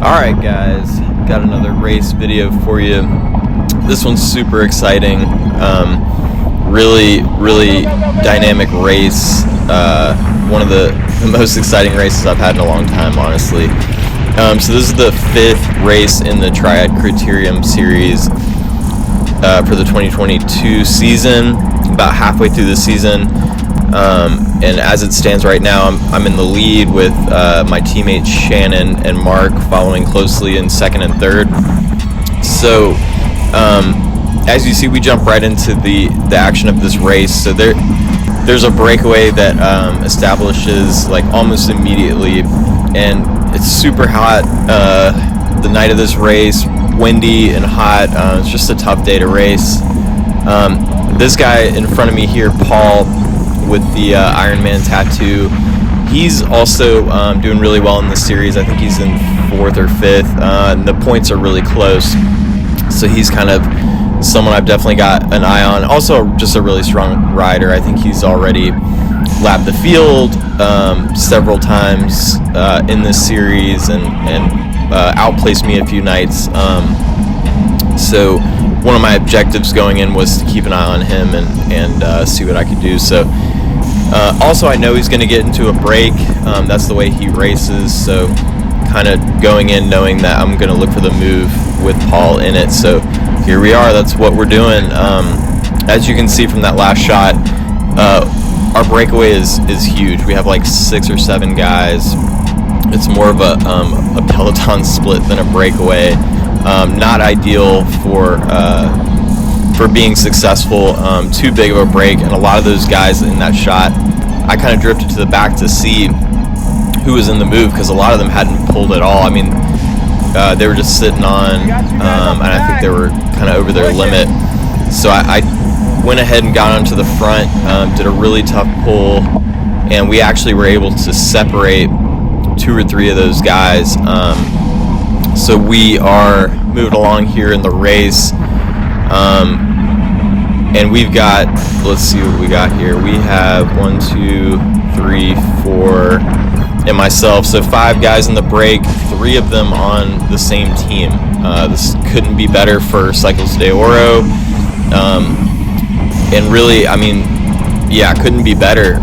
Alright guys, got another race video for you. This one's super exciting. Really dynamic race. One of the most exciting races I've had in a long time, honestly. So this is the 5th race in the Triad Criterium series for the 2022 season. About halfway through the season. And as it stands right now, I'm in the lead with my teammates Shannon and Mark following closely in second and third. So as you see, we jump right into the action of this race. So there's a breakaway that establishes like almost immediately, and it's super hot the night of this race, windy and hot. It's just a tough day to race. This guy in front of me here, Paul, with the Iron Man tattoo, he's also doing really well in this series. I think he's in 4th or 5th. And the points are really close, so he's kind of someone I've definitely got an eye on. Also just a really strong rider. I think he's already lapped the field several times in this series and outplaced me a few nights. So one of my objectives going in was to keep an eye on him and see what I could do. So also I know he's going to get into a break. That's the way he races, so kind of going in knowing that I'm going to look for the move with Paul in it. So here we are, that's what we're doing. As you can see from that last shot, our breakaway is huge. We have like 6 or 7 guys. It's more of a peloton split than a breakaway. Not ideal for being successful. Too big of a break, and a lot of those guys in that shot, I kind of drifted to the back to see who was in the move, because a lot of them hadn't pulled at all. I mean, they were just sitting on, and I think they were kind of over their limit. So I went ahead and got onto the front, did a really tough pull, and we actually were able to separate 2 or 3 of those guys. So we are moving along here in the race, and we've got, let's see what we got here. We have 1, 2, 3, 4, and myself. So 5 guys in the break, 3 of them on the same team. This couldn't be better for Cycles de Oro. And really, I mean, yeah, couldn't be better.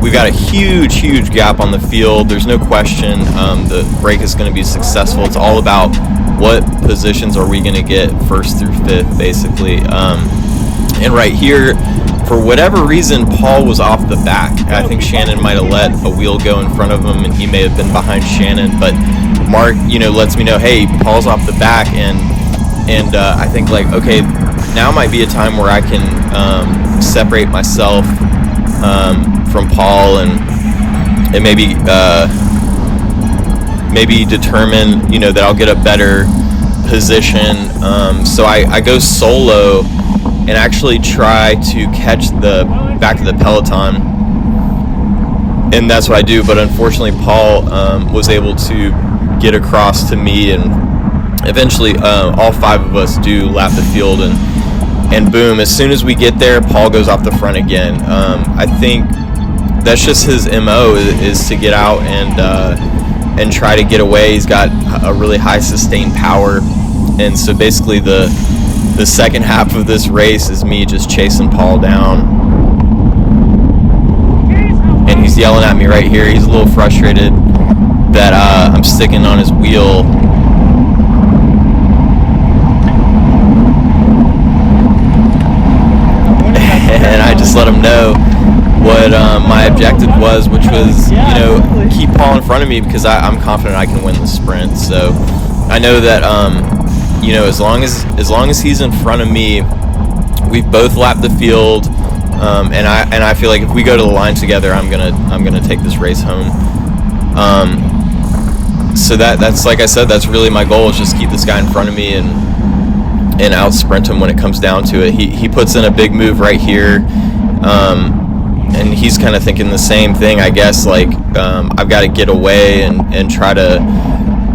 We've got a huge gap on the field. There's no question the break is going to be successful. It's all about what positions are we going to get 1st through 5th, basically. And right here, for whatever reason, Paul was off the back. I think Shannon might have let a wheel go in front of him, and he may have been behind Shannon. But Mark, lets me know, hey, Paul's off the back, and I think like, okay, now might be a time where I can separate myself from Paul and maybe determine that I'll get a better position. So I go solo and actually try to catch the back of the peloton, and that's what I do. But unfortunately, Paul was able to get across to me, and eventually all 5 of us do lap the field, and boom, as soon as we get there, Paul goes off the front again. I think that's just his MO, is to get out and try to get away. He's got a really high sustained power, and so basically the second half of this race is me just chasing Paul down, and he's yelling at me right here. He's a little frustrated that I'm sticking on his wheel. And I just let him know what my objective was, which was, keep Paul in front of me, because I'm confident I can win the sprint. So I know that, as long as he's in front of me, we've both lapped the field, and I feel like if we go to the line together, I'm gonna take this race home. So that's, like I said, that's really my goal, is just keep this guy in front of me and out sprint him when it comes down to it. He puts in a big move right here, and he's kind of thinking the same thing, I guess, like I've got to get away and try to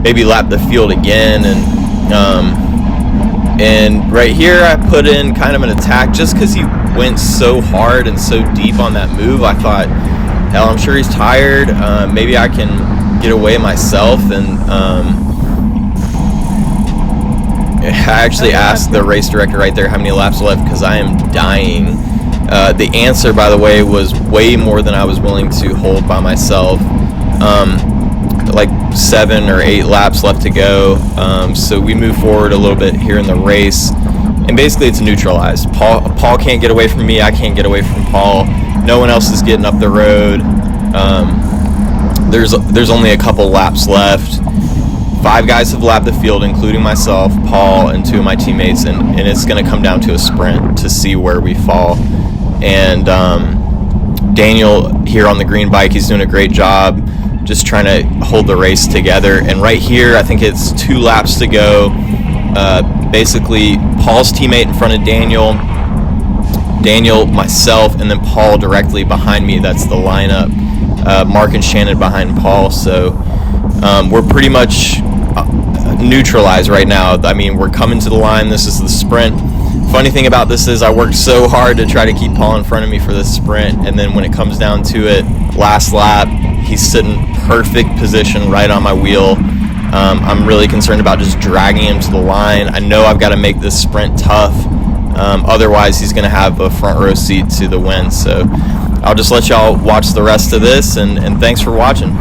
maybe lap the field again, and right here I put in kind of an attack just because he went so hard and so deep on that move. I thought, hell, I'm sure he's tired, maybe I can get away myself, and I actually asked the race director right there how many laps left, because I am dying. The answer, by the way, was way more than I was willing to hold by myself. Like 7 or 8 laps left to go. So we move forward a little bit here in the race, and basically it's neutralized. Paul can't get away from me, I can't get away from Paul. No one else is getting up the road. There's only a couple laps left. 5 guys have lapped the field, including myself, Paul, and 2 of my teammates, and it's going to come down to a sprint to see where we fall. And Daniel here on the green bike, he's doing a great job just trying to hold the race together. And right here, I think it's 2 laps to go. Basically, Paul's teammate in front of Daniel, myself, and then Paul directly behind me. That's the lineup. Mark and Shannon behind Paul. So we're pretty much neutralized right now. I mean, we're coming to the line. This is the sprint. Funny thing about this is I worked so hard to try to keep Paul in front of me for this sprint, and then when it comes down to it, last lap, he's sitting perfect position right on my wheel. I'm really concerned about just dragging him to the line. I know I've got to make this sprint tough. Otherwise, he's going to have a front row seat to the win. So I'll just let y'all watch the rest of this, and thanks for watching.